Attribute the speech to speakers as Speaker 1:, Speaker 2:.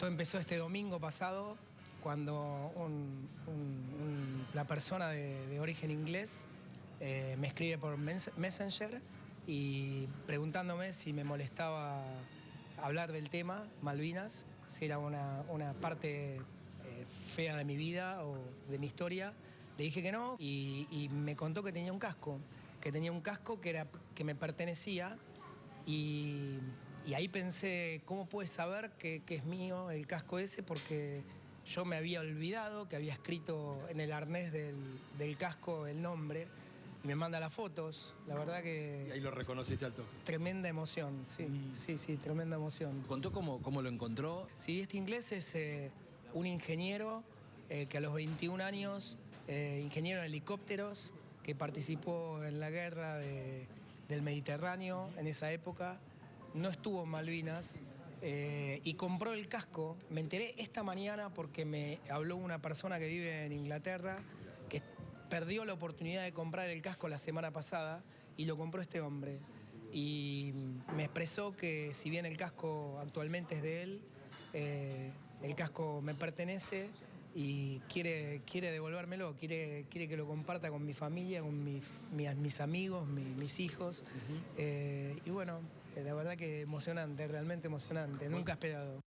Speaker 1: Todo empezó este domingo pasado, cuando la persona de origen inglés me escribe por Messenger y preguntándome si me molestaba hablar del tema, Malvinas, si era una parte fea de mi vida o de mi historia. Le dije que no y me contó que tenía un casco, que me pertenecía y ahí pensé, ¿cómo puede saber que es mío el casco ese? Porque yo me había olvidado que había escrito en el arnés del casco el nombre y me manda las fotos. La verdad que...
Speaker 2: Y ahí lo reconociste al toque.
Speaker 1: Tremenda emoción, sí, sí, tremenda emoción.
Speaker 2: ¿Contó cómo lo encontró?
Speaker 1: Sí, este inglés es un ingeniero que a los 21 años, ingeniero en helicópteros, que participó en la guerra del Mediterráneo en esa época, no estuvo en Malvinas y compró el casco. Me enteré esta mañana porque me habló una persona que vive en Inglaterra, que perdió la oportunidad de comprar el casco la semana pasada y lo compró este hombre. Y me expresó que si bien el casco actualmente es de él, el casco me pertenece y quiere devolvérmelo, quiere que lo comparta con mi familia, con mis amigos, mis hijos. Y bueno, la verdad que emocionante, realmente emocionante, nunca esperado.